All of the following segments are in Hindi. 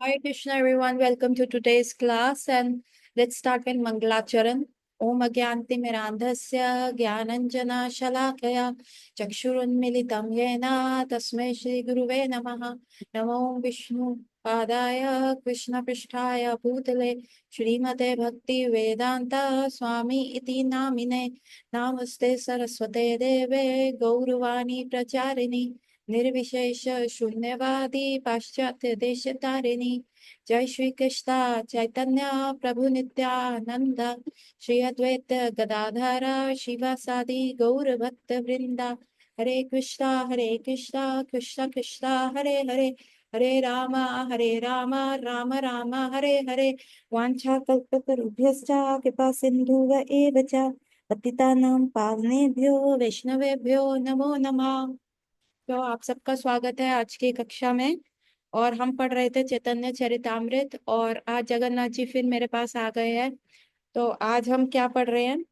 Hare Krishna, everyone. Welcome to today's class, and let's start with Mangalacharan. Om Agyanti Mirandhasya Gyananjana Shalakaya Chakshurunmilitam Yena Tasmai Shri Guruve Namaha Namo Vishnu Padaya Krishna Prishtaya Bhutale Shrimate Bhakti Vedanta Swami Iti Namine Namaste Saraswate Deve Gauravani Pracharini निर्विशेष शून्यवादी पाश्चात्य देश तारिणी जय श्री कृष्ण चैतन्य प्रभु नित्यानंद श्री अद्वैत गदाधर शिवासादि गौर भक्त वृंदा हरे कृष्णा कृष्ण कृष्ण हरे हरे हरे राम राम राम हरे हरे वाञ्छा कल्पतरुभ्यश्च कृपा सिन्धुव एव च पतितानां पावनेभ्यो वैष्णवेभ्यो नमो नमः। तो आप सबका स्वागत है आज की कक्षा में। और हम पढ़ रहे थे चैतन्य चरितामृत, और आज जगन्नाथ जी फिर मेरे पास आ गए हैं। तो आज हम क्या पढ़ रहे हैं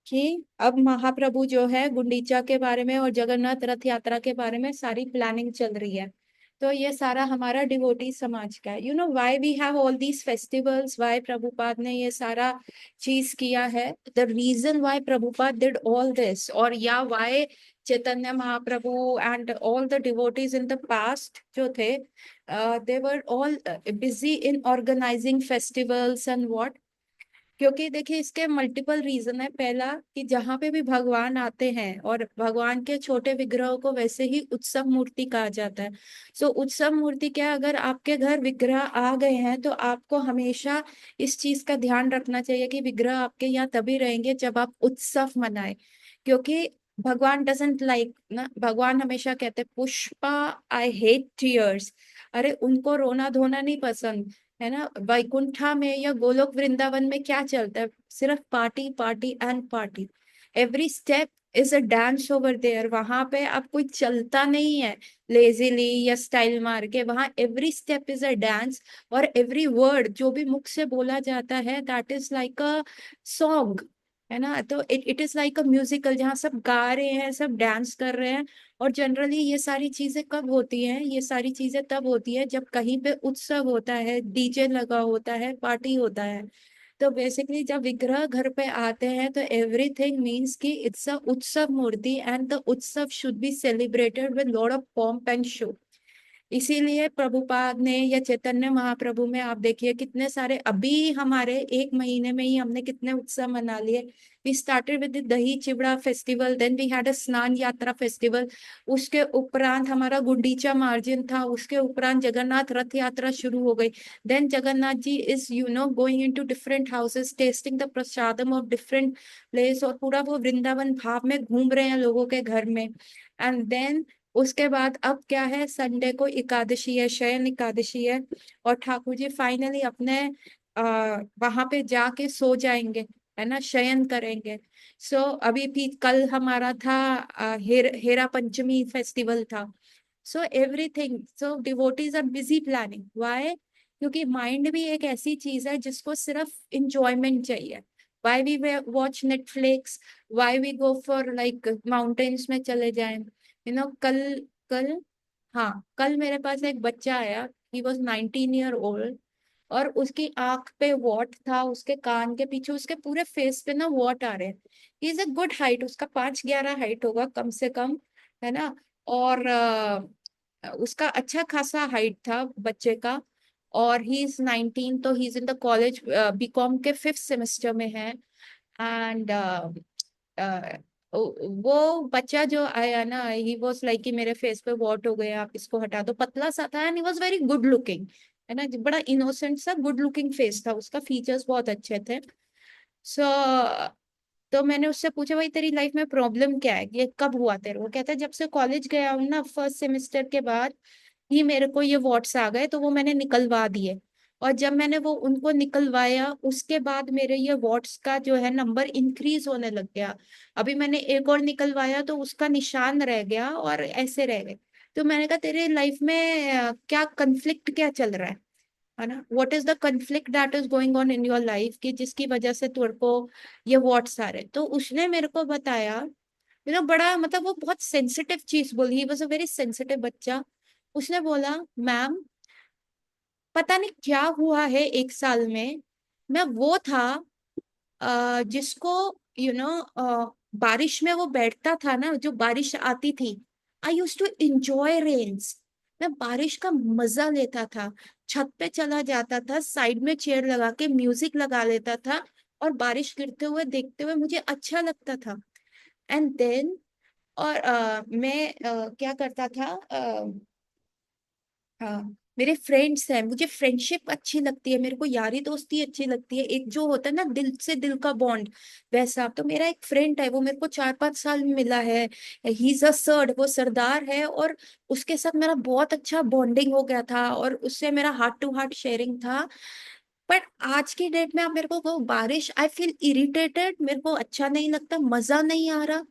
कि अब महाप्रभु जो है गुंडीचा के बारे में और जगन्नाथ रथ यात्रा के बारे में सारी प्लानिंग चल रही है। तो ये सारा हमारा डिवोटी समाज का है। You know why we have all these festivals, why Prabhupada ने ये सारा चीज किया है, the reason why Prabhupada did all this, और या why Chaitanya Mahaprabhu and all the devotees in the past जो थे, they were all busy in organising festivals and what. क्योंकि देखिए इसके मल्टीपल रीजन है। पहला कि जहाँ पे भी भगवान आते हैं, और भगवान के छोटे विग्रहों को वैसे ही उत्सव मूर्ति कहा जाता है। सो उत्सव मूर्ति क्या है, अगर आपके घर विग्रह आ गए हैं तो आपको हमेशा इस चीज का ध्यान रखना चाहिए कि विग्रह आपके यहाँ तभी रहेंगे जब आप उत्सव मनाए। क्योंकि भगवान डजंट लाइक ना, भगवान हमेशा कहते हैं पुष्पा आई हेट टीयर्स। अरे उनको रोना धोना नहीं पसंद है ना। वैकुंठा में या गोलोक वृंदावन में क्या चलता है, सिर्फ party party and party. Every step is a dance over there. वहां पे अब कोई चलता नहीं है लेजीली या स्टाइल मार के, वहां every step is a dance. और एवरी वर्ड जो भी मुख से बोला जाता है that is like a song, है ना। तो it is like a musical जहाँ सब गा रहे हैं, सब डांस कर रहे हैं। और जनरली ये सारी चीजें कब होती हैं, ये सारी चीजें तब होती है जब कहीं पे उत्सव होता है, डीजे लगा होता है, पार्टी होता है। तो बेसिकली जब विग्रह घर पे आते हैं तो एवरीथिंग मीन्स कि it's a utsav murti, and the utsav should be celebrated with lot of pomp and show. इसीलिए प्रभुपाद ने या चैतन्य महाप्रभु में आप देखिए कितने सारे, अभी हमारे एक महीने में ही हमने कितने उत्सव मना लिए। We started with dahi chiwda festival, then we had a snan yatra festival. उसके उपरांत हमारा गुंडीचा मार्जिन था, उसके उपरांत जगन्नाथ रथ यात्रा शुरू हो गई। Then Jagannath ji is going into different houses tasting the prasadam of different place, और पूरा वो वृंदावन भाव में घूम रहे हैं लोगों के घर में। एंड देन उसके बाद अब क्या है, संडे को एकादशी है, शयन एकादशी है। और ठाकुर जी फाइनली अपने वहां पे जाके सो जाएंगे, है ना, शयन करेंगे। सो अभी भी कल हमारा था हेरा पंचमी फेस्टिवल था। So everything, so devotees are busy planning. Why? क्योंकि माइंड भी एक ऐसी चीज है जिसको सिर्फ इंजॉयमेंट चाहिए। Why we watch Netflix, why we go for like mountains में चले जाएं, कल कल हाँ, कल मेरे पास एक बच्चा आया, ही वॉज 19 ईयर ओल्ड। और उसकी आंख पे वॉट था, उसके कान के पीछे, उसके पूरे फेस पे ना वॉट आ रहे हैं। He is a good height, उसका 5'11" हाइट होगा कम से कम, है ना। और उसका अच्छा खासा हाइट था बच्चे का। और ही इज 19, तो he is in the college, BCom के 5th सेमेस्टर में है। एंड वो बच्चा जो आया ना, ही वॉज लाइक कि मेरे फेस पे वॉट हो गया, आप इसको हटा दो। पतला सा था and he was very good looking, है ना, बड़ा इनोसेंट सा गुड लुकिंग फेस था उसका, फीचर्स बहुत अच्छे थे। सो तो मैंने उससे पूछा, भाई तेरी लाइफ में प्रॉब्लम क्या है, ये कब हुआ तेरे? वो कहता है जब से कॉलेज गया हूँ ना, 1st सेमेस्टर के बाद ही मेरे को ये वॉट्स आ गए, तो वो मैंने निकलवा दिए। और जब मैंने वो उनको निकलवाया उसके बाद मेरे ये वॉट्स का जो है नंबर इंक्रीज होने लग गया। अभी मैंने एक और निकलवाया तो उसका निशान रह गया, और ऐसे रह गए। तो मैंने कहा तेरे लाइफ में क्या कंफ्लिक्ट क्या चल रहा है ना, what is the conflict that is going on in your life, कि जिसकी वजह से तेरे को ये वॉट्स आ रहे। तो उसने मेरे को बताया, बड़ा मतलब वो बहुत सेंसिटिव चीज बोली, he was a very sensitive बच्चा। उसने बोला, मैम, पता नहीं क्या हुआ है 1 साल में। मैं वो था जिसको यू नो बारिश में वो बैठता था ना, जो बारिश आती थी। आई यूज टू इंजॉय रेन्स। मैं बारिश का मजा लेता था। छत पे चला जाता था, साइड में चेयर लगा के म्यूजिक लगा लेता था, और बारिश गिरते हुए देखते हुए मुझे अच्छा लगता था। एंड देन और मैं क्या करता था, हाँ, मेरे फ्रेंड्स हैं, मुझे फ्रेंडशिप अच्छी लगती है, मेरे को यारी दोस्ती अच्छी लगती है, एक जो होता है ना दिल से दिल का बॉन्ड, वैसा। तो मेरा एक फ्रेंड है, वो मेरे को 4-5 साल में मिला है। ही इज अ सर्ड, वो सरदार है, और उसके साथ मेरा बहुत अच्छा बॉन्डिंग हो गया था, और उससे मेरा हार्ट टू हार्ट शेयरिंग था। बट आज की डेट में आप मेरे को कहो बारिश, आई फील इरिटेटेड, मेरे को अच्छा नहीं लगता, मजा नहीं आ रहा।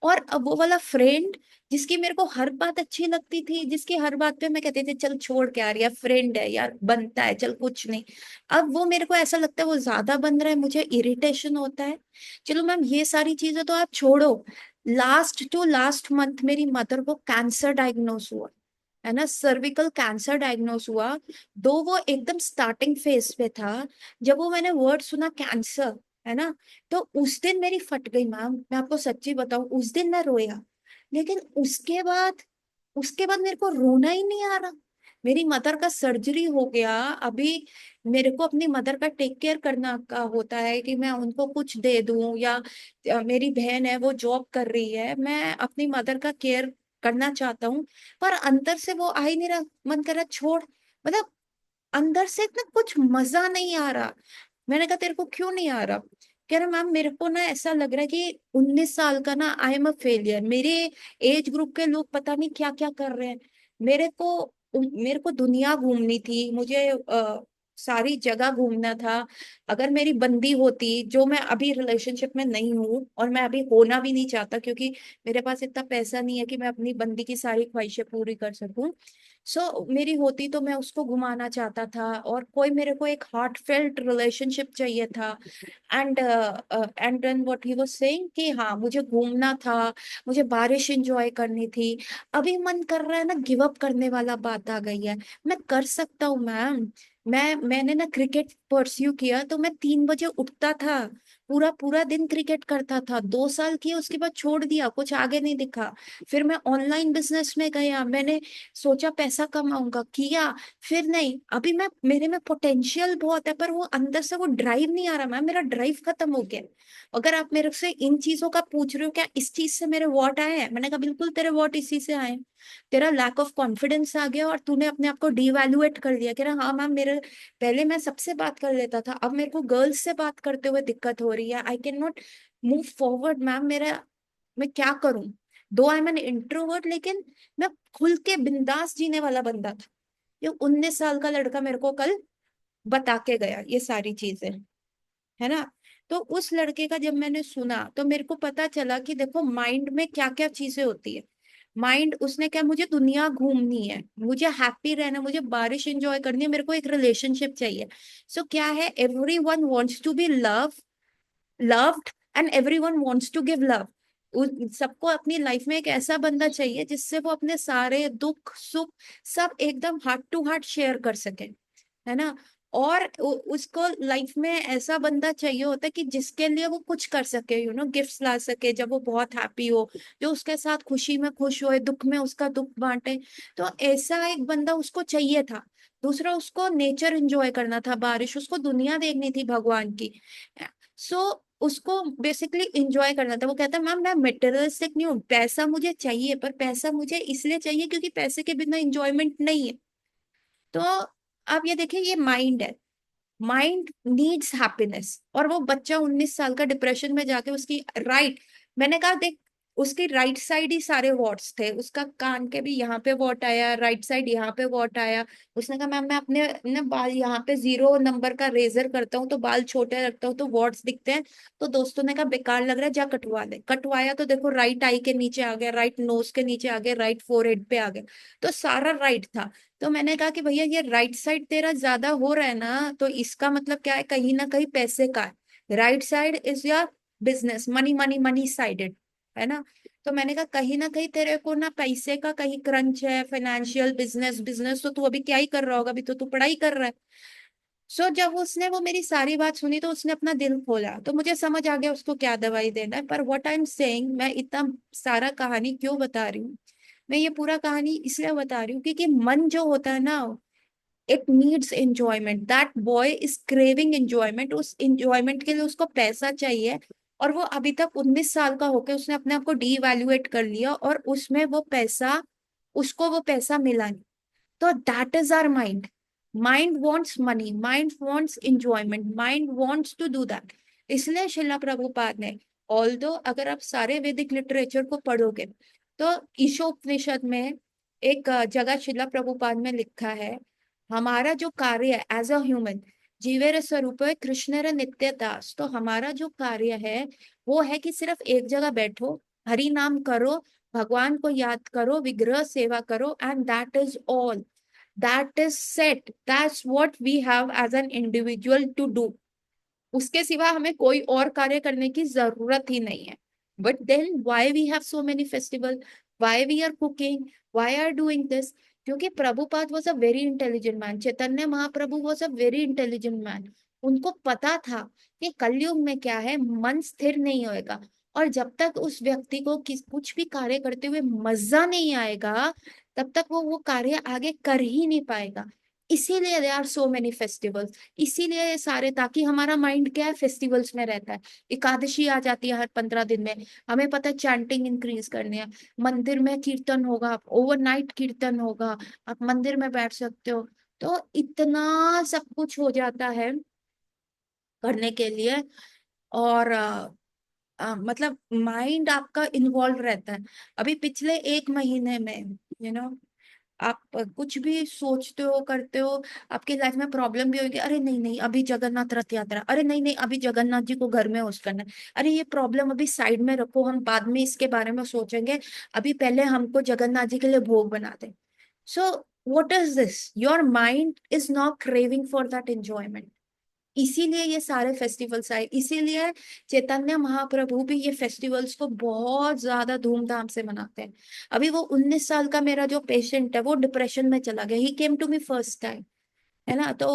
और अब वो वाला फ्रेंड जिसकी मेरे को हर बात अच्छी लगती थी, जिसकी हर बात पे मैं कहती थी चल छोड़ के यार, यार फ्रेंड है यार, बनता है चल कुछ नहीं, अब वो मेरे को ऐसा लगता है वो ज्यादा बन रहा है, मुझे इरिटेशन होता है। चलो मैम ये सारी चीजें तो आप छोड़ो। लास्ट टू लास्ट मंथ मेरी मदर को कैंसर डायग्नोस हुआ, है ना, सर्विकल कैंसर डायग्नोस हुआ। दो वो एकदम स्टार्टिंग फेज पे था। जब वो मैंने वर्ड सुना कैंसर, है ना, तो उस दिन मेरी फट गई मैम, मैं आपको सच्ची बताऊं, उस दिन मैं रोया। लेकिन उसके बाद मेरे को रोना ही नहीं आ रहा। मेरी मदर का सर्जरी हो गया अभी। मेरे को अपनी मदर का टेक केयर करना का होता है कि मैं उनको कुछ दे दूं, या मेरी बहन है वो जॉब कर रही है, मैं अपनी मदर का केयर करना चाहता हूँ। पर अंदर से वो आ ही नहीं रहा, मन कर रहा छोड़, मतलब अंदर से इतना कुछ मजा नहीं आ रहा। मैंने कहा तेरे को क्यों नहीं आ रहा? कह रहा मैम मेरे को ना ऐसा लग रहा है कि 19 साल का ना आई एम अ फेलियर, मेरे एज ग्रुप के लोग पता नहीं क्या क्या कर रहे हैं। मेरे को दुनिया घूमनी थी, मुझे सारी जगह घूमना था। अगर मेरी बंदी होती, जो मैं अभी रिलेशनशिप में नहीं हूँ, और मैं अभी होना भी नहीं चाहता, क्योंकि मेरे पास इतना पैसा नहीं है कि मैं अपनी बंदी की सारी ख्वाहिशें पूरी कर सकूं। मेरी होती तो मैं उसको घुमाना चाहता था, और कोई मेरे को एक हार्ट फेल्ट रिलेशनशिप चाहिए था। And then what he was saying कि हाँ मुझे घूमना था, मुझे बारिश एंजॉय करनी थी। अभी मन कर रहा है ना गिव अप करने वाला बात आ गई है। मैं कर सकता हूँ मैम। मैंने ना क्रिकेट परस्यू किया, तो मैं 3 बजे उठता था, पूरा पूरा दिन क्रिकेट करता था, 2 साल किया, उसके बाद छोड़ दिया, कुछ आगे नहीं दिखा। फिर मैं ऑनलाइन बिजनेस में गया, मैंने सोचा पैसा कमाऊंगा, किया, फिर नहीं। अभी मैं मेरे में पोटेंशियल बहुत है, पर वो अंदर से वो ड्राइव नहीं आ रहा मैम, मेरा ड्राइव खत्म हो गया। अगर आप मेरे से इन चीजों का पूछ रहे हो क्या इस चीज से मेरे वॉट आए हैं, मैंने कहा बिल्कुल तेरे वॉट इसी से आए हैं। तेरा लैक ऑफ कॉन्फिडेंस आ गया, और तूने अपने आप को डिवैल्यूएट कर दिया। कह रहा हाँ मैम, मेरे पहले मैं सबसे बात कर लेता था, अब मेरे को गर्ल्स से बात करते हुए दिक्कत हो रही है, I can not move forward ma'am, मेरा मैं क्या करूं? दो आई एम एन इंट्रोवर्ट, लेकिन मैं खुल के बिंदास जीने वाला बंदा था। ये 19 साल का लड़का मेरे को कल बता के गया ये सारी चीजें, है ना। तो उस लड़के का जब मैंने सुना, तो मेरे को पता चला कि देखो माइंड में क्या क्या चीजें होती है। माइंड, उसने क्या, मुझे दुनिया घूमनी है, मुझे हैप्पी रहना, मुझे बारिश एंजॉय करनी है, मेरे को एक रिलेशनशिप चाहिए। क्या है, every one wants to be loved, and every one wants to give love. सबको अपनी लाइफ में एक ऐसा बंदा चाहिए जिससे वो अपने सारे दुख सुख सब एकदम हार्ट टू हार्ट शेयर कर सके, है ना। और उसको लाइफ में ऐसा बंदा चाहिए होता है कि जिसके लिए वो कुछ कर सके, गिफ्ट्स ला सके जब वो बहुत हैप्पी हो, जो उसके साथ खुशी में खुश होए, दुख में उसका दुख बांटे। तो ऐसा एक बंदा उसको चाहिए था। दूसरा, उसको नेचर एंजॉय करना था, बारिश, उसको दुनिया देखनी थी भगवान की। सो उसको बेसिकली इंजॉय करना था। वो कहता मैम मैं मटेरियलिस्टिक नहीं हूँ, पैसा मुझे चाहिए, पर पैसा मुझे इसलिए चाहिए क्योंकि पैसे के बिना इंजॉयमेंट नहीं है। तो आप ये देखिए, ये माइंड है, माइंड नीड्स हैप्पीनेस, और वो बच्चा 19 साल का डिप्रेशन में जाके उसकी राइट, मैंने कहा देख, उसकी राइट साइड ही सारे वॉट्स थे, उसका कान के भी यहाँ पे वॉट आया, राइट साइड यहाँ पे वॉट आया। उसने कहा मैम मैं अपने ना बाल यहाँ पे 0 नंबर का रेजर करता हूँ तो बाल छोटे रखता हूँ तो वॉट्स दिखते हैं। तो दोस्तों ने कहा बेकार लग रहा है, जा कटवा ले। कटवाया तो देखो राइट आई के नीचे आ गया, राइट नोज के नीचे आ गया, राइट फोरहेड पे आ गया, तो सारा राइट था। तो मैंने कहा कि भैया ये राइट साइड तेरा ज्यादा हो रहा है ना, तो इसका मतलब क्या है, कहीं ना कहीं पैसे का है। Right side is your business, money money money sided. है ना। तो मैंने कहा कहीं ना कहीं तेरे को ना पैसे का कहीं क्रंच है, फाइनेंशियल बिजनेस बिजनेस, तो तू अभी क्या ही कर रहा होगा, अभी तो तू पढ़ाई कर रहा है। सो जब उसने वो मेरी सारी बात सुनी तो उसने अपना दिल खोला, तो मुझे समझ आ गया उसको क्या दवाई देना है। पर व्हाट आई एम सेइंग, मैं इतना सारा कहानी क्यों बता रही हूँ, मैं ये पूरा कहानी इसलिए बता रही हूँ क्योंकि मन जो होता है ना, it needs enjoyment. That boy is craving enjoyment, उस एंजॉयमेंट के लिए उसको पैसा चाहिए। और वो अभी तक 19 साल का होकर उसने अपने आप को डीवैल्यूएट कर लिया, और उसमें वो पैसा, उसको वो पैसा मिला नहीं। तो that is our mind. Mind wants money, mind wants enjoyment, mind wants to do that. इसलिए शिला प्रभुपाद ने, ऑल्दो अगर आप सारे वैदिक लिटरेचर को पढ़ोगे तो ईशोपनिषद में एक जगह शिला प्रभुपाद में लिखा है, हमारा जो कार्य है एज अ ह्यूमन, जीवेर स्वरूप है कृष्णेर नित्य दास, तो हमारा जो कार्य है वो है कि सिर्फ एक जगह बैठो, हरि नाम करो, भगवान को याद करो, विग्रह सेवा करो, and that is all. That is set, that's what we have as an individual to do. उसके सिवा हमें कोई और कार्य करने की जरूरत ही नहीं है। But then why we have so many festival, why we are cooking, why are doing this? क्योंकि Prabhupada was a very intelligent man, Chaitanya Mahaprabhu was a very intelligent man. उनको पता था कि कलयुग में क्या है, मन स्थिर नहीं होएगा, और जब तक उस व्यक्ति को कुछ भी कार्य करते हुए मजा नहीं आएगा, तब तक वो कार्य आगे कर ही नहीं पाएगा। इसीलिए they are so many festivals, इसीलिए ये सारे, ताकि हमारा माइंड क्या है, फेस्टिवल्स में रहता है। एकादशी आ जाती है हर 15 दिन में, हमें पता है चैंटिंग इंक्रीज करनी है, मंदिर में कीर्तन होगा, ओवरनाइट कीर्तन होगा, आप मंदिर में बैठ सकते हो। तो इतना सब कुछ हो जाता है करने के लिए। और मतलब माइंड आपका इन्वॉल्व रहता है। अभी पिछले 1 महीने में, आप कुछ भी सोचते हो करते हो, आपकी लाइफ में प्रॉब्लम भी होगी, अरे नहीं नहीं अभी जगन्नाथ रथ यात्रा, अरे नहीं नहीं अभी जगन्नाथ जी को घर में होस्ट करना है, अरे ये प्रॉब्लम अभी साइड में रखो, हम बाद में इसके बारे में सोचेंगे, अभी पहले हमको जगन्नाथ जी के लिए भोग बना दे। So what is this, your mind is not craving for that enjoyment. इसीलिए ये सारे फेस्टिवल्स आए, इसीलिए चैतन्य महाप्रभु भी ये फेस्टिवल्स को बहुत ज्यादा धूमधाम से मनाते हैं। अभी वो 19 साल का मेरा जो पेशेंट है वो डिप्रेशन में चला गया, he came to me first time, है ना। तो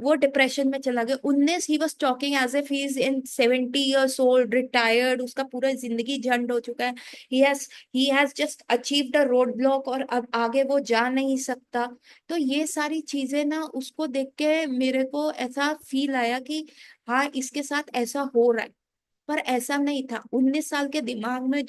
वो डिप्रेशन में चला गया 19, he was talking as if he is in 70 years old, retired, उसका पूरा जिंदगी झंड हो चुका है। He has just achieved a road block, और अब आगे वो जा नहीं सकता। तो ये सारी चीजें ना उसको देख के मेरे को ऐसा फील आया कि हाँ इसके साथ ऐसा हो रहा है। पर ऐसा नहीं था, 19 साल के दिमाग में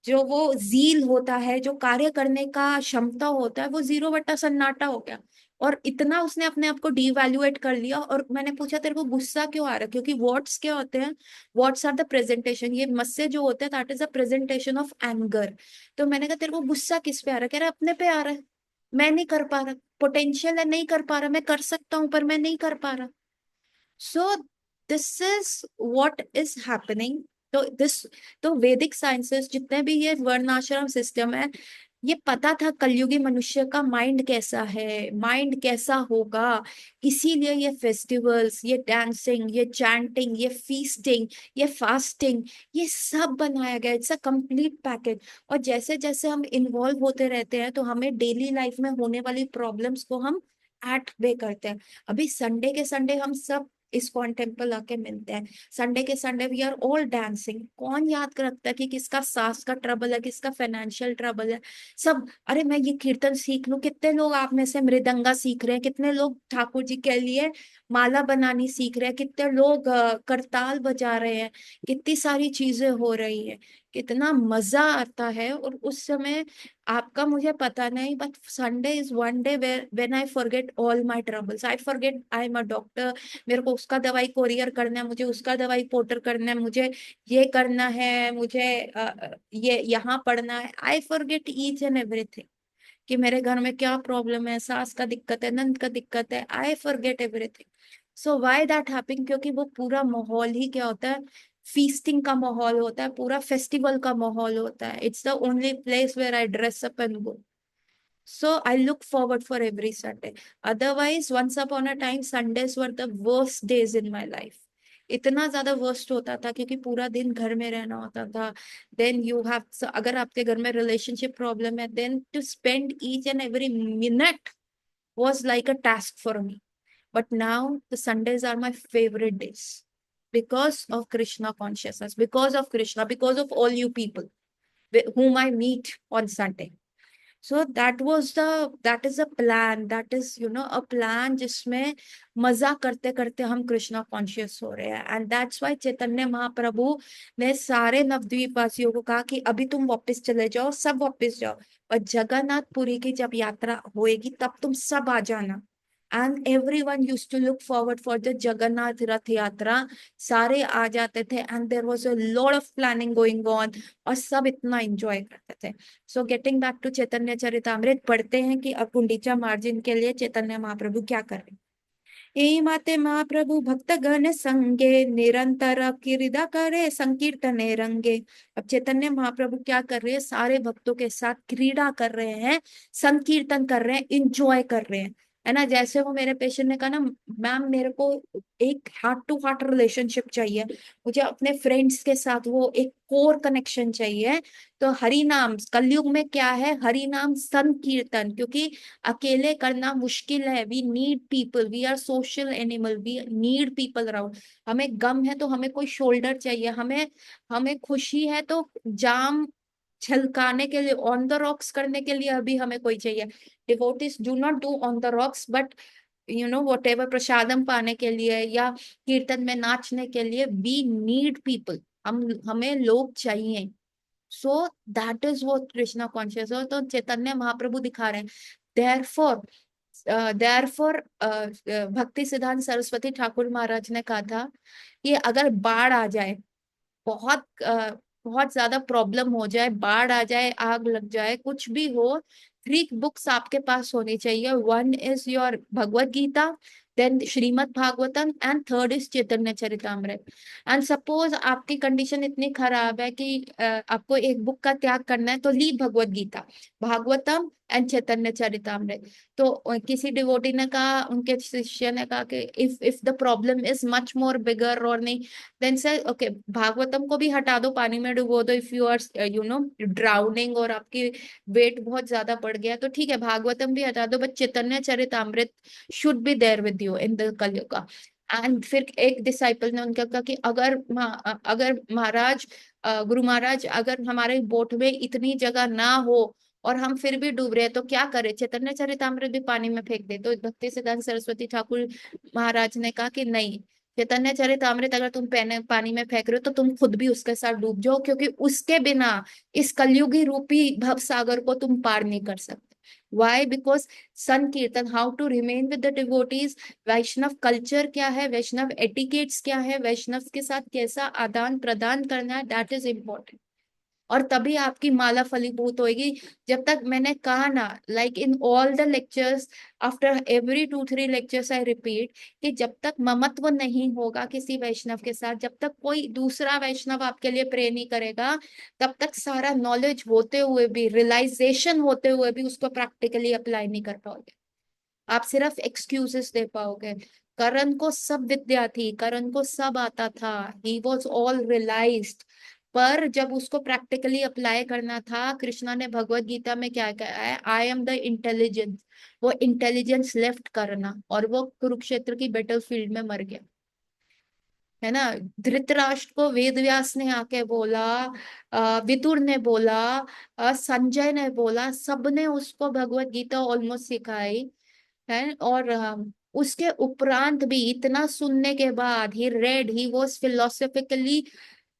जो वो जील होता है, जो कार्य करने का क्षमता होता है, वो जीरो बट्टा सन्नाटा हो गया। और इतना उसने अपने आप को डीवैल्यूएट कर लिया। और मैंने पूछा तेरे को गुस्सा क्यों आ रहा है, क्योंकि वर्ड्स क्या होते हैं, वर्ड्स आर द प्रेजेंटेशन, ये मस्से जो होते हैं that is a presentation of anger. तो मैंने कहा तेरे को गुस्सा किस पे आ रहा है, कह रहा अपने पे आ रहा है, मैं नहीं कर पा रहा, पोटेंशियल है नहीं कर पा रहा, मैं कर सकता हूँ पर मैं नहीं कर पा रहा। सो this is what is happening. तो दिस, तो वैदिक साइंसेस जितने भी ये वर्णाश्रम सिस्टम है, ये पता था कलयुगी मनुष्य का माइंड कैसा है, माइंड कैसा होगा। इसीलिए ये फेस्टिवल्स, ये डांसिंग, ये चैंटिंग, ये फीस्टिंग, ये फास्टिंग, ये सब बनाया गया, इट्स अ कंप्लीट पैकेज। और जैसे जैसे हम इन्वॉल्व होते रहते हैं तो हमें डेली लाइफ में होने वाली प्रॉब्लम्स को हम एट वे करते हैं। अभी संडे के संडे हम सब इस्कॉन टेम्पल आके मिलते हैं, संडे के Sunday we are all dancing. कौन याद रखता है कि किसका सास का ट्रबल है, किसका फाइनेंशियल ट्रबल है, सब, अरे मैं ये कीर्तन सीख लूं। कितने लोग आप में से मृदंगा सीख रहे हैं, कितने लोग ठाकुर जी के लिए माला बनानी सीख रहे हैं, कितने लोग करताल बजा रहे हैं, कितनी सारी चीजें हो रही है, कितना मजा आता है। और उस समय आपका मुझे पता नहीं, but Sunday is one day when I forget all my troubles, I forget I am a doctor, मेरे को उसका दवाई कोरियर करना है, मुझे उसका दवाई पोर्टर करना है, मुझे ये करना है, मुझे ये यहाँ पढ़ना है। I forget each and everything, कि मेरे घर में क्या प्रॉब्लम है, सास का दिक्कत है, नंद का दिक्कत है, I forget everything. So why that happening, क्योंकि वो पूरा माहौल ही क्या होता है, फीस्टिंग का माहौल होता है, पूरा फेस्टिवल का माहौल होता है। It's the only place where I dress up and go. So I look forward for every Sunday. Otherwise, once upon a time, Sundays were the worst days in my life. इतना ज्यादा वर्स्ट होता था क्योंकि पूरा दिन घर में रहना होता था। देन यू हैव, अगर आपके घर में रिलेशनशिप प्रॉब्लम है, then to spend each and every minute was like a task for me. But now the Sundays are my favorite days because of Krishna consciousness, because of Krishna, because of all you people whom I meet on Sunday. So that is a plan, that is a plan जिसमें मजा करते करते हम कृष्णा कॉन्शियस हो रहे हैं। And that's why Chaitanya Mahaprabhu ने सारे नवद्वीप वासियों को कहा कि अभी तुम वापस चले जाओ, सब वापस जाओ, और जगन्नाथपुरी की जब यात्रा होएगी तब तुम सब आ जाना। And everyone used to look forward for the Jagannath Rath Yatra. सारे आ जाते थे and there was a lot of planning going on, और सब इतना एंजॉय करते थे। So getting back to Chaitanya Charitamrita, पढ़ते हैं कि अब गुंडीचा मार्जिन के लिए चैतन्य महाप्रभु क्या कर रहे हैं। हे माते महाप्रभु भक्त गण संगे, निरंतर किरिदा करे संकीर्तने रंगे। अब चैतन्य महाप्रभु क्या कर रहे हैं, सारे भक्तों के साथ क्रीड़ा कर रहे हैं, संकीर्तन कर रहे हैं, इंजॉय कर रहे हैं। है ना, जैसे वो मेरे पेशेंट ने कहा ना, मैम मेरे को एक हार्ट टू हार्ट रिलेशनशिप चाहिए, मुझे अपने फ्रेंड्स के साथ वो एक कोर कनेक्शन चाहिए। तो हरि नाम कलयुग में क्या है, हरि नाम संकीर्तन, क्योंकि अकेले करना मुश्किल है। We need people, we are social animal, we need people around. हमें गम है तो हमें कोई शोल्डर चाहिए, हमें हमें खुशी है तो जाम छलकाने के लिए, ऑन द रॉक्स करने के लिए अभी हमें कोई चाहिए। Devotees do not do on the rocks, but whatever prasadam पाने के लिए या कीर्तन में नाचने के लिए वी नीड पीपल, हमें लोग चाहिए। सो दैट इज वो कृष्णा कॉन्शियस हो, तो चैतन्य महाप्रभु दिखा रहे हैं। देयरफॉर देयरफॉर भक्ति सिद्धांत सरस्वती ठाकुर महाराज ने कहा था कि अगर बाढ़ आ जाए, बहुत बहुत ज्यादा प्रॉब्लम हो जाए, बाढ़ आ जाए, आग लग जाए, कुछ भी हो, थ्री बुक्स आपके पास होनी चाहिए। One is your Bhagavad Gita, then Srimad Bhagavatam, and third is Chaitanya Charitamrita. And suppose आपकी कंडीशन इतनी खराब है कि आपको एक बुक का त्याग करना है, तो ली भगवत गीता, भागवतम एंड चैतन्य चरितामृत। तो किसी डिवोटी ने कहा, उनके शिष्य ने कहा कि if the problem is much more bigger और नहीं, देन से ओके भागवतम को भी हटा दो, पानी में डुबो दो, इफ यू आर ड्राउनिंग और आपकी वेट बहुत ज्यादा बढ़ गया तो ठीक है, भागवतम भी हटा दो, but Chaitanya Charitamrita should be there with you in the Kaliyuga. And फिर एक डिसाइपल ने उनका कहा कि अगर महाराज, गुरु महाराज, अगर हमारे बोट में इतनी जगह ना हो और हम फिर भी डूब रहे हैं तो क्या करें, चैतन्य चरितामृत भी पानी में फेंक दे। तो भक्ति सिद्धांत सरस्वती ठाकुर महाराज ने कहा कि नहीं, चैतन्य चरितामृत अगर तुम पानी में फेंक रहे हो तो तुम खुद भी उसके साथ डूब जाओ, क्योंकि उसके बिना इस कलयुगी रूपी भव सागर को तुम पार नहीं कर सकते। Why? Because sankirtan, how to remain with the devotees, Vaishnava culture क्या है, वैष्णव एटिकेट्स क्या है, वैष्णव के साथ कैसा आदान प्रदान करना है, दैट इज इम्पोर्टेंट। और तभी आपकी माला फलीभूत होगी। जब तक, मैंने कहा ना, like in all the lectures, after every 2-3 lectures I repeat कि जब तक ममत्व नहीं होगा किसी वैष्णव के साथ, जब तक कोई दूसरा वैष्णव आपके लिए प्रे नहीं करेगा, तब तक सारा नॉलेज होते हुए भी, रियलाइजेशन होते हुए भी उसको प्रैक्टिकली अप्लाई नहीं कर पाओगे। आप सिर्फ एक्सक्यूजेस दे पाओगे। करण को सब विद्या थी, करण को सब आता था, ही वॉज ऑल रियलाइज्ड, पर जब उसको प्रैक्टिकली अप्लाई करना था, कृष्णा ने भगवत गीता में क्या कहा है, आई एम द इंटेलिजेंस, वो इंटेलिजेंस लेफ्ट करना, और वो कुरुक्षेत्र की बैटल फील्ड में मर गया। है ना, धृतराष्ट्र को वेद व्यास ने आके बोला, विदुर ने बोला, संजय ने बोला, सबने उसको भगवत गीता ऑलमोस्ट सिखाई है। और उसके उपरांत भी इतना सुनने के बाद, ही रेड, ही वॉज फिलोसफिकली,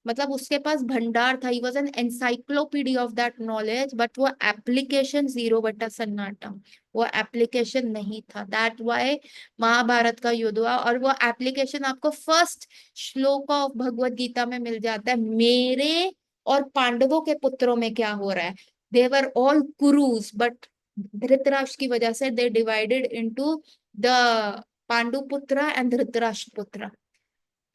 मतलब उसके पास भंडार था, he was an encyclopedia of that knowledge, but वो एप्लीकेशन 0 बटा सन्नाटा, वो एप्लीकेशन नहीं था। दैट वाई महाभारत का युद्ध हुआ, और वो एप्लीकेशन आपको फर्स्ट श्लोक ऑफ भगवत गीता में मिल जाता है। मेरे और पांडवों के पुत्रों में क्या हो रहा है, they were all Kurus, but Dhritarashtra की वजह से they divided into the Pandu putra and Dhritarashtra putra.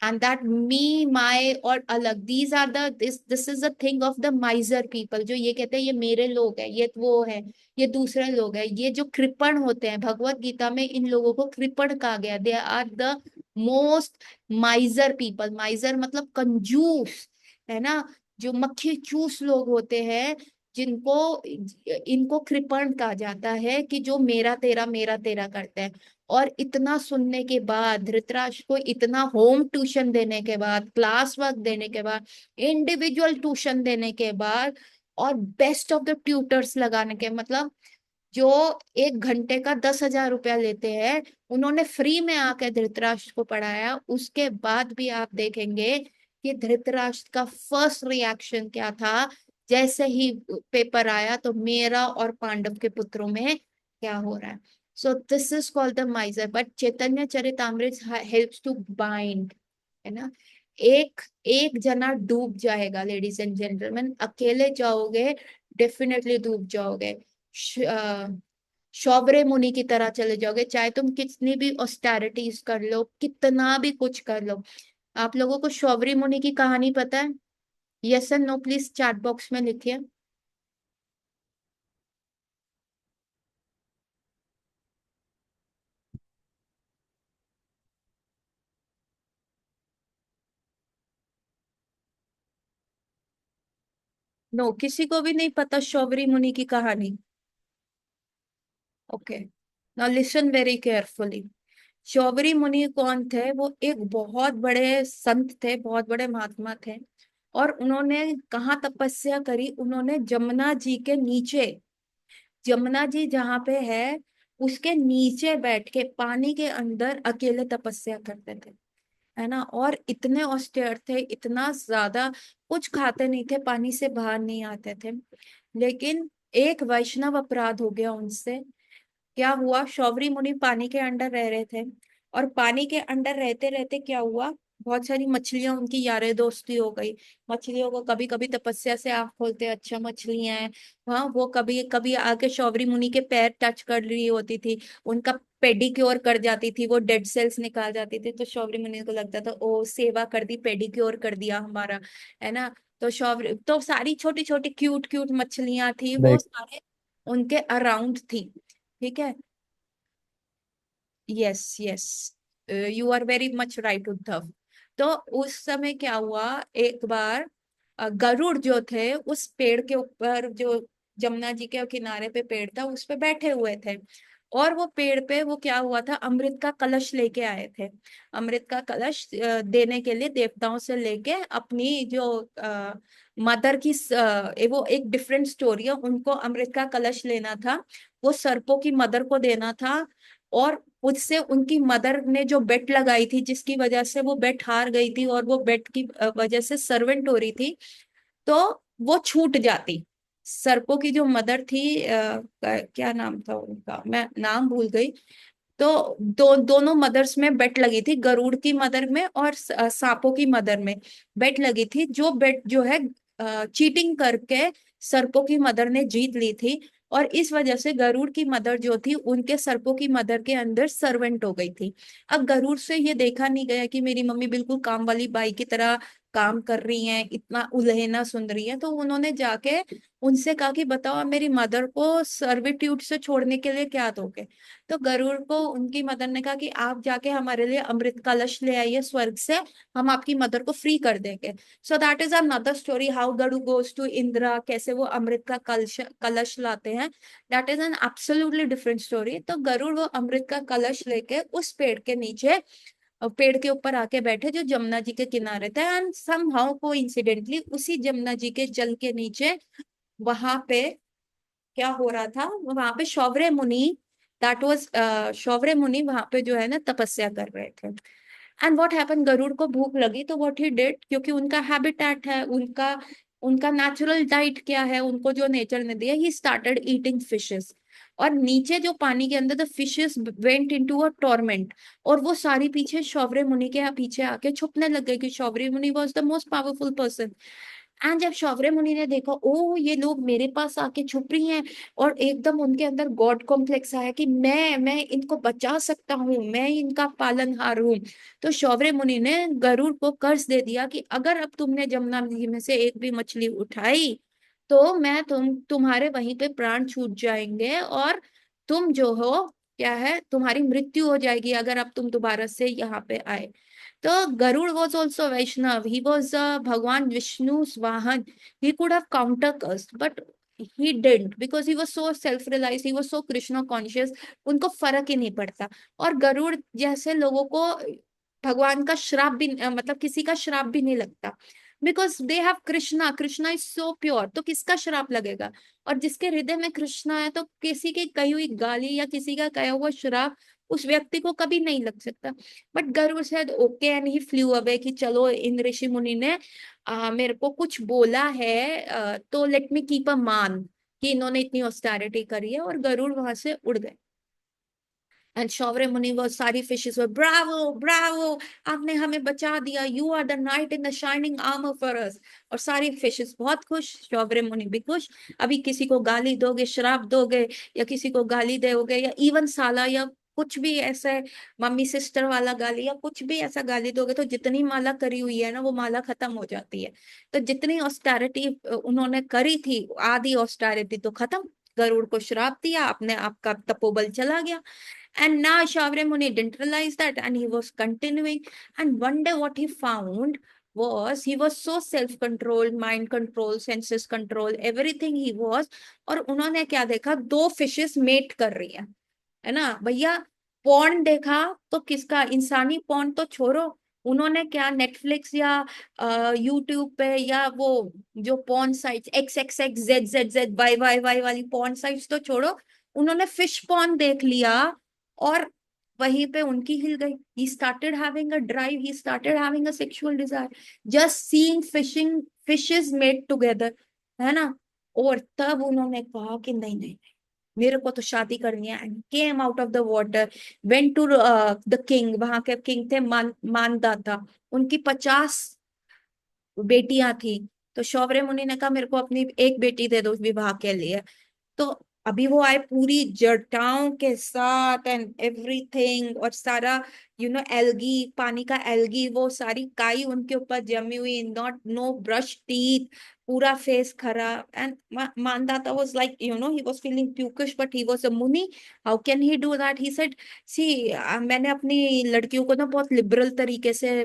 and that me, my और अलग, these are the, this is the thing of the miser people, जो ये कहते हैं ये मेरे लोग हैं, ये वो है, ये दूसरे लोग हैं, ये जो कृपण होते हैं, भगवत गीता में इन लोगों को कृपण कहा गया, they are the most miser people, miser मतलब कंजूस, है ना, जो मक्खी चूस लोग होते हैं, जिनको, इनको कृपण कहा जाता है, कि जो मेरा तेरा करते हैं। और इतना सुनने के बाद, धृतराष्ट्र को इतना होम ट्यूशन देने के बाद, क्लास वर्क देने के बाद, इंडिविजुअल ट्यूशन देने के बाद, और बेस्ट ऑफ द ट्यूटर्स लगाने के, मतलब जो 1 घंटे का 10,000 रुपया लेते हैं, उन्होंने फ्री में आके धृतराष्ट्र को पढ़ाया। उसके बाद भी आप देखेंगे कि धृतराष्ट्र का फर्स्ट रिएक्शन क्या था, जैसे ही पेपर आया, तो मेरा और पांडव के पुत्रों में क्या हो रहा है। So this is called the miser, but Chaitanya Charitamrita helps to bind, है ना। एक एक जना डूब जाएगा, लेडीज एंड जेंटलमैन, अकेले जाओगे, डेफिनेटली डूब जाओगे। शौबरे मुनि की तरह चले जाओगे, चाहे तुम कितनी भी ऑस्टेरिटीज कर लो, कितना भी कुछ कर लो। आप लोगों को शौबरी मुनि की कहानी पता है? Yes and no please chat box में लिखिए। नो, किसी को भी नहीं पता शौबरी मुनि की कहानी? Okay, now listen very carefully. Saubhari muni कौन थे? वो एक बहुत बड़े संत थे, बहुत बड़े महात्मा थे। और उन्होंने कहाँ तपस्या करी? उन्होंने जमुना जी के नीचे, जमुना जी जहाँ पे है, उसके नीचे बैठ के पानी के अंदर अकेले तपस्या करते थे, है ना। और इतने ऑस्टेयर थे, इतना ज्यादा, कुछ खाते नहीं थे, पानी से बाहर नहीं आते थे। लेकिन एक वैष्णव अपराध हो गया उनसे। क्या हुआ? शौवरी मुनि पानी के अंदर रह रहे थे, और पानी के अंदर रहते रहते क्या हुआ, बहुत सारी मछलियां उनकी यारे दोस्ती हो गई। मछलियों को कभी कभी तपस्या से आंख खोलते, अच्छा मछलियां हैं, हाँ, वो कभी कभी आके शौवरी मुनि के पैर टच कर रही होती थी, उनका पेडिक्योर कर जाती थी, वो डेड सेल्स निकाल जाती थी, तो शौवरी मुनि को लगता था, ओ सेवा कर दी, पेडिक्योर कर दिया हमारा, है ना। तो शौवरी तो सारी छोटी छोटी क्यूट क्यूट मछलियां थी, वो देख। सारे उनके अराउंड थी। ठीक है। Yes yes, you are very much right Uddhav. तो उस समय क्या हुआ, एक बार गरुड़ जो थे उस पेड़ के ऊपर, जो जमुना जी के किनारे पे पेड़ था, उस पे बैठे हुए थे। और वो पेड़ पे, वो क्या हुआ था, अमृत का कलश लेके आए थे। अमृत का कलश देने के लिए देवताओं से लेके, अपनी जो मदर की वो एक डिफरेंट स्टोरी है, उनको अमृत का कलश लेना था, वो सर्पों की मदर को देना था। और उससे उनकी मदर ने जो बेट लगाई थी, जिसकी वजह से वो बेट हार गई थी, और वो बेट की वजह से सर्वेंट हो रही थी, तो वो छूट जाती। सर्पों की जो मदर थी, क्या नाम था उनका, मैं नाम भूल गई। तो दोनों मदर्स में बेट लगी थी, गरुड़ की मदर में और सांपों की मदर में बेट लगी थी। जो बेट जो है, चीटिंग करके सर्पों की मदर ने जीत ली थी। और इस वजह से गरुड़ की मदर जो थी, उनके सर्पों की मदर के अंदर सर्वेंट हो गई थी। अब गरुड़ से ये देखा नहीं गया कि मेरी मम्मी बिल्कुल काम वाली बाई की तरह काम कर रही हैं, इतना उल्हेना सुन रही है, तो उन्होंने जाके उनसे कहा कि बताओ, आप मेरी मदर को सर्विट्यूड से छोड़ने के लिए क्या दोगे? तो गरुड़ को उनकी मदर ने कहा कि आप जाके हमारे लिए अमृत कलश ले आइए स्वर्ग से, हम आपकी मदर को फ्री कर देंगे। So that is another story, how Garuda goes to Indra, कैसे वो अमृत का कलश कलश लाते हैं। That is an absolutely different story. तो गरुड़ वो अमृत का कलश लेके उस पेड़ के नीचे, पेड़ के ऊपर आके बैठे, जो जमुना जी के किनारे थे, एंड समहाउ को इंसिडेंटली उसी जमुना जी के जल के नीचे, वहां पे क्या हो रहा था, वहां पे शौवरे मुनि, दैट वाज शौवरे मुनि वहां पे जो है ना तपस्या कर रहे थे। एंड व्हाट हैपन, गरुड़ को भूख लगी, तो व्हाट ही डिड, क्योंकि उनका हैबिटेट है, उनका उनका नेचुरल डाइट क्या है, उनको जो नेचर ने दिया, ही स्टार्टेड ईटिंग फिशेस। और नीचे जो पानी के अंदर, the fishes went into a torment, और वो सारी पीछे शौवरे मुनि के पीछे आके छुपने लग गए, कि शौवरे मुनि was the most powerful person. And जब शौवरे मुनि ने देखा, ओ ये लोग मेरे पास आके छुप रही हैं, और एकदम उनके अंदर गॉड कॉम्प्लेक्स आया कि मैं इनको बचा सकता हूँ, मैं इनका पालनहार हूँ। तो शौवरे मुनि ने गरुड़ को कर्ज दे दिया कि अगर अब तुमने जमुना नदी में से एक भी मछली उठाई, तो मैं तुम्हारे वहीं पे प्राण छूट जाएंगे, और तुम जो हो क्या है, तुम्हारी मृत्यु हो जाएगी अगर अब तुम दोबारा से यहाँ पे आए। तो Garuda was also Vaishnava, he was Bhagwan Vishnu vahan, he could have counter cursed but he didn't because he was so self realize, he was so Krishna conscious, उनको फर्क ही नहीं पड़ता। और गरुड़ जैसे लोगों को भगवान का श्राप भी मतलब किसी का श्राप भी नहीं लगता, because they have Krishna, Krishna is so pure, तो किसका श्राप लगेगा। और जिसके हृदय में कृष्णा है तो किसी की कही हुई गाली या किसी का कहा हुआ श्राप उस व्यक्ति को कभी नहीं लग सकता। But Garuda said okay and he flew away कि चलो इन ऋषि मुनि ने मेरे को कुछ बोला है, तो लेट मी कीप अ मान कि इन्होंने इतनी ऑस्टेरिटी करी है, और गरुड़ वहां से उड़ गए। एंड शौर्य मुनि वो सारी फिशेस वर ब्रावो ब्रावो, आपने हमें बचा दिया, you are the knight in the shining armour for us. और सारी फिशेस बहुत खुश, शौर्य मुनि भी खुश। अभी किसी को गाली दोगे, श्राप दोगे, या किसी को गाली दोगे, या इवन साला या कुछ भी ऐसे मम्मी सिस्टर वाला गाली या कुछ भी ऐसा गाली दोगे, तो जितनी माला करी हुई है ना वो माला खत्म हो जाती है। तो जितनी ऑस्टेरिटी उन्होंने करी थी, आधी ऑस्टेरिटी तो खत्म। गरुड़ को श्राप दिया, अपने आप का तपोबल चला गया। And now Shakyamuni didn't realize that, and he was continuing. And one day, what he found was he was so self-controlled, mind control, senses control, everything he was. और उन्होंने क्या देखा, दो फिशेस मेट कर रही है ना भैया। पॉर्न देखा तो किसका, इंसानी पॉर्न तो छोड़ो, उन्होंने क्या नेटफ्लिक्स या यूट्यूब पे या वो जो porn sites X X X Z Z Z Y Y Y वाली पॉर्न साइट्स तो छोड़ो, उन्होंने फिश पॉर्न देख लिया। और वहीं पे उनकी हिल गई, he started having a drive, he started having a sexual desire just seeing fishing fishes made together, है ना। और तब उन्होंने कहा कि नहीं नहीं, मेरे को तो शादी करनी है। And came out of the water, went to the king, वहां के किंग थे मानदाता, उनकी 50 बेटियां थी। तो शौर्य मुनि ने कहा मेरे को अपनी एक बेटी दे दो विवाह के लिए। तो अभी वो आए पूरी जटाओं के साथ एंड एवरीथिंग, और सारा एल्गी, पानी का एल्गी, वो सारी काई उनके ऊपर जमी हुई, नॉट नो ब्रश टीथ, पूरा फेस खराब। And Mandhata was like he was feeling pukish but he was a muni, how can he do that. He said see, मैंने अपनी लड़कियों को ना बहुत लिबरल तरीके से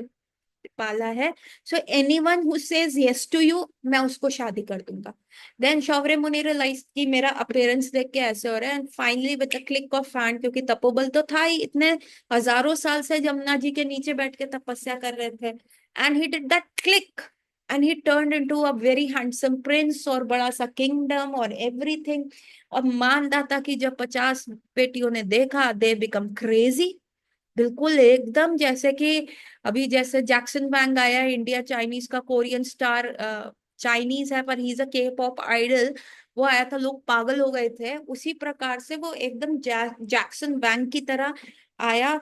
पाला है, so anyone who says yes to you मैं उसको शादी कर दूंगा। देन शौर्य मुनि रियलाइज कि मेरा अपीयरेंस देख के ऐसे हो रहा है, and finally with the click of hand, क्योंकि तपोबल तो था ही, इतने हजारों साल से जमुना जी के नीचे बैठ के तपस्या कर रहे थे, and he did that click and he turned into a very handsome Prince, और बड़ा सा किंगडम और एवरीथिंग। और मानदाता की जब 50 बेटियों ने देखा, दे बिकम क्रेजी, बिल्कुल एकदम जैसे कि अभी जैसे जैक्सन वैंग आया है इंडिया, चाइनीज का कोरियन स्टार, चाइनीज है पर ही इज अ के पॉप आइडल, वो आया था, लोग पागल हो गए थे, उसी प्रकार से वो एकदम जैक्सन वैंग की तरह आया,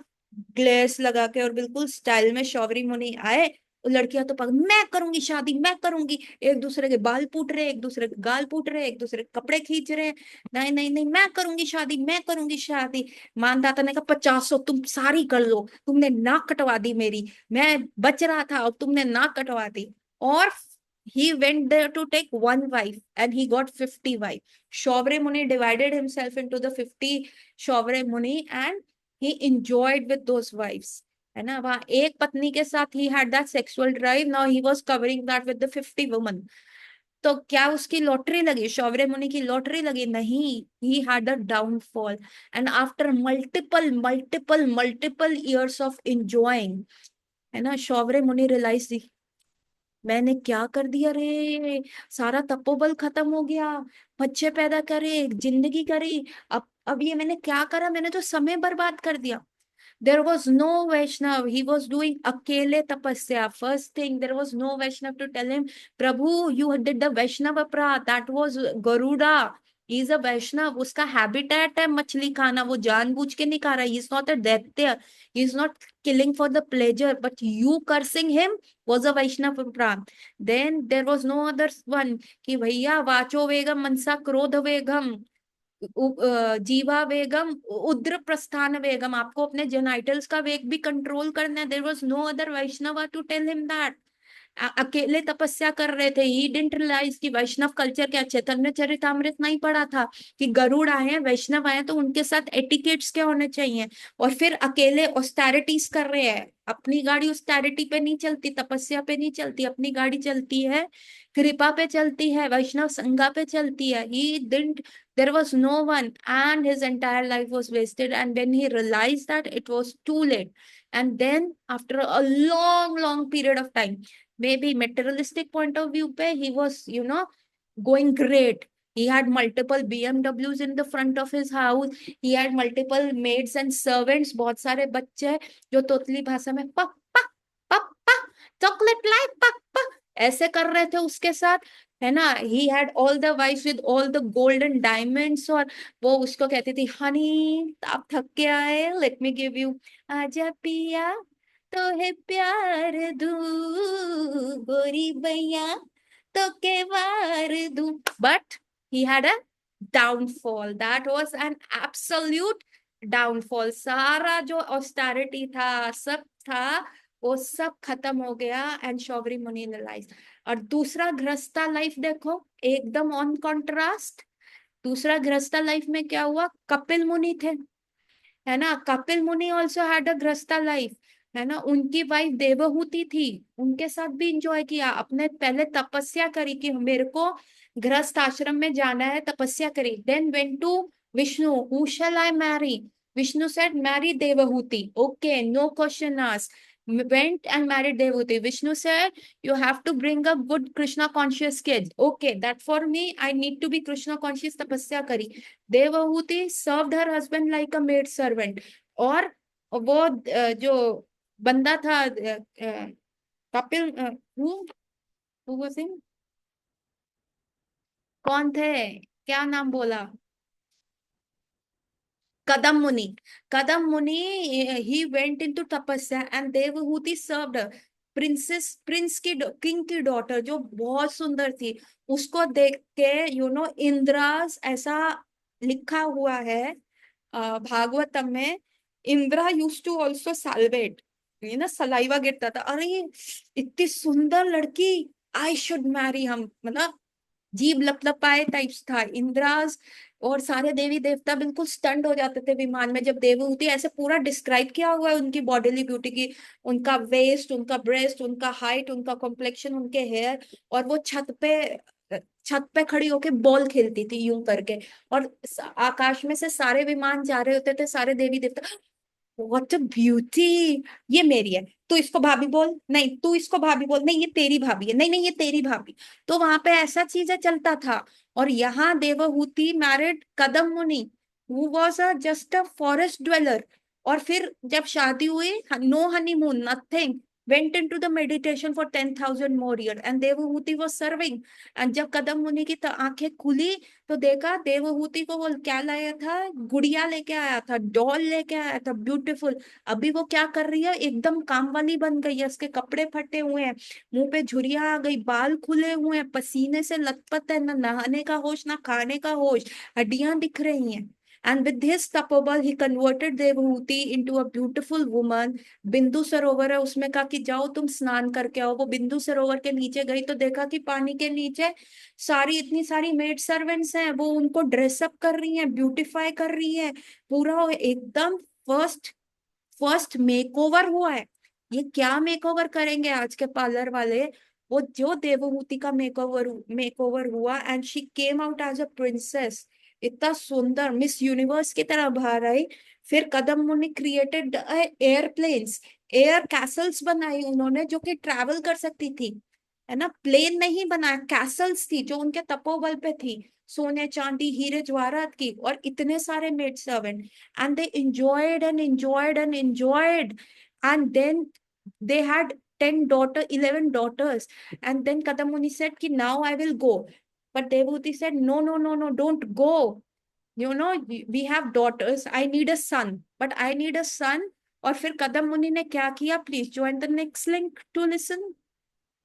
ग्लेस लगा के और बिल्कुल स्टाइल में शौवरी मुनि आए। लड़कियां तो पागल, मैं करूंगी शादी, मैं करूंगी, एक दूसरे के बाल पूट रहे, एक दूसरे के गाल पूट रहे, एक दूसरे के कपड़े खींच रहे, नहीं नहीं नहीं मैं करूंगी शादी, मैं करूंगी शादी। मानदाता ने कहा 50 तुम सारी कर लो, तुमने नाक कटवा दी मेरी, मैं बच रहा था और तुमने नाक कटवा दी। और he went there to take one wife and he got 50 wife. Shaubhre Muni divided himself into the 50 Shaubhre Muni and he enjoyed with those wives. है ना, वहां एक पत्नी के साथ he had that sexual drive, now he was covering that with the 50 women. तो क्या उसकी लॉटरी लगी, शौर्य मुनि की लॉटरी लगी? नहीं, he had a downfall. And after multiple multiple multiple years of enjoying, है ना, शौर्य मुनि रियलाइज, मैंने क्या कर दिया रे, सारा तपोबल खत्म हो गया, बच्चे पैदा करे, जिंदगी करी, अब ये मैंने क्या करा, मैंने तो समय बर्बाद कर दिया। There was no Vaishnav. He was doing akele tapasya. First thing, there was no Vaishnav to tell him, Prabhu, you did the Vaishnava अपराध. That was Garuda. He is a Vaishnav. उसका habitat है मछली खाना, वो जानबूझ के नहीं खा रहा. He is not a दैत्य. He is not killing for the pleasure. But you cursing him was a Vaishnava अपराध. Then there was no other one कि भैया वाचो वेगम मनसा क्रोध वेगम जीवा वेगम उद्र प्रस्थान वेगम, आपको अपने जेनाइटल्स का वेग भी कंट्रोल करना है। There was no other Vaishnava to tell him that. अकेले तपस्या कर रहे थे। ही डिडंट रियलाइज कि वैष्णव कल्चर क्या, चैतन्य चरितामृत नहीं पढ़ा था कि गरुड़ आए हैं, वैष्णव आए हैं, तो उनके साथ एटिकेट्स क्या होने चाहिए। और फिर अकेले ऑस्टेरिटीज कर रहे हैं। अपनी गाड़ी ऑस्टेरिटी पे नहीं चलती, तपस्या पे नहीं चलती, अपनी गाड़ी चलती है कृपा पे, चलती है वैष्णव संगा पे चलती है। He didn't, there was no one, and his entire life was wasted. And when he realized that, it was too late. And then after a long period of time, maybe materialistic point of view pe he was, going great. He had multiple BMWs in the front of his house. He had multiple maids and servants, बहुत सारे बच्चे जो तोतली भाषा में पप्पा पप्पा चॉकलेट लाए पप्पा ऐसे कर रहे थे उसके साथ, है ना। He had all the wife with all the gold and diamonds, और वो उसको कहती थी, हनी आप थक के आए, लेट मी गिव यू, आजा पिया तो है प्यार दू, गोरी भैया तो के वार दू। But he had a downfall, that was an absolute downfall. सारा जो ऑस्टेरिटी था, सब था, वो सब खत्म हो गया। एंड शौबरी मुनि रियलाइज। और दूसरा गृहस्था लाइफ देखो, एकदम ऑन कॉन्ट्रास्ट। दूसरा गृहस्था लाइफ में क्या हुआ, कपिल मुनि थे, है ना। कपिल मुनि ऑल्सो हैड अ गृहस्था लाइफ, है ना। उनकी वाइफ देवहूति थी, उनके साथ भी इंजॉय किया। अपने पहले तपस्या करी कि मेरे को गृहस्थ आश्रम में जाना है, तपस्या करी। Then went to Vishnu, who shall I marry. Vishnu said marry Devahuti, okay, no question asked. Went and married Devahuti. Vishnu said, you have to bring a good Krishna conscious kid. Okay, that for me, I need to be Krishna conscious, tapasya kari. Devahuti served her husband like a maid servant. और वो जो बंदा था कपिल, who was him? कौन थे, क्या नाम बोला, कदम मुनि। कदम मुनि, ही वेंट इनटू तपस्या एंड देवहूति सर्व्ड प्रिंस की, किंग की डॉटर जो बहुत सुंदर थी, उसको देख के, इंद्रास ऐसा लिखा हुआ है भागवतम में। इंद्रा यूज टू ऑल्सो साल्वेट, ये ना सलाइवा गिरता था, अरे ये इतनी सुंदर लड़की, आई शुड मैरी हम, मतलब जीभ लपलपाए टाइप्स था इंद्राज। और सारे देवी देवता बिल्कुल स्टंट हो जाते थे विमान में जब देवहूति, ऐसे पूरा डिस्क्राइब किया हुआ है उनकी बॉडीली ब्यूटी की, उनका वेस्ट, उनका ब्रेस्ट, उनका हाइट, उनका कॉम्प्लेक्शन, उनके हेयर। और वो छत पे खड़ी होके बॉल खेलती थी यूं करके। और आकाश में से सारे विमान जा रहे होते थे, सारे देवी देवता, व्हाट अ ब्यूटी, ये मेरी है, तू इसको भाभी बोल, नहीं तू इसको भाभी बोल, नहीं ये तेरी भाभी है, नहीं नहीं ये तेरी भाभी। तो वहां पे ऐसा चीजें चलता था। और यहाँ Devahuti married Kardam Muni, who was a just a forest dweller. और फिर जब शादी हुई, no honeymoon, nothing, went into the meditation for 10,000 more years and Devahuti was serving। And जब कदम मुनि की आंखें खुली, तो देखा देवहूति को वो क्या लाया था, गुड़िया लेके आया था, डॉल लेके आया था, ब्यूटीफुल। अभी वो क्या कर रही है, एकदम काम वाली बन गई है, उसके कपड़े फटे हुए हैं, मुंह पे झुर्रियां आ गई, बाल खुले हुए हैं, पसीने से लथपथ है, ना नहाने का होश ना खाने का होश, हड्डियां दिख रही हैं। And with his tapabal, he converted Devhuti into a beautiful woman। बिंदु सरोवर है, उसमें कहा कि जाओ तुम स्नान करके आओ। वो बिंदु सरोवर के नीचे गई तो देखा कि पानी के नीचे सारी, इतनी सारी मेड सर्वेंट्स हैं, वो उनको ड्रेसअप कर रही हैं, ब्यूटीफाई कर रही है, पूरा एकदम फर्स्ट फर्स्ट मेकओवर हुआ है। ये क्या मेकओवर करेंगे आज के पार्लर वाले। वो जो देवहूति का मेकओवर मेकओवर हुआ, and she came out as a princess, इतना सुंदर, मिस यूनिवर्स की तरह बाहर आई। फिर कदम मुनि क्रिएटेड एयरप्लेन्स, एयर कैसल्स बनाई उन्होंने, जो कि ट्रैवल कर सकती थी, है ना। प्लेन नहीं बनाया, कैसल्स थी जो उनके तपोबल पे थी, सोने चांदी हीरे जवाहरात की, और इतने सारे maid servant. And they enjoyed and enjoyed and enjoyed. And then they had 10 daughters, 11 daughters. And then Kadamuni said ki now I will go. But Devhuti said, no, no, no, no, don't go. We have daughters, I need a son, but I need a son। और फिर कदम मुनि ने क्या किया, please join the next link to listen.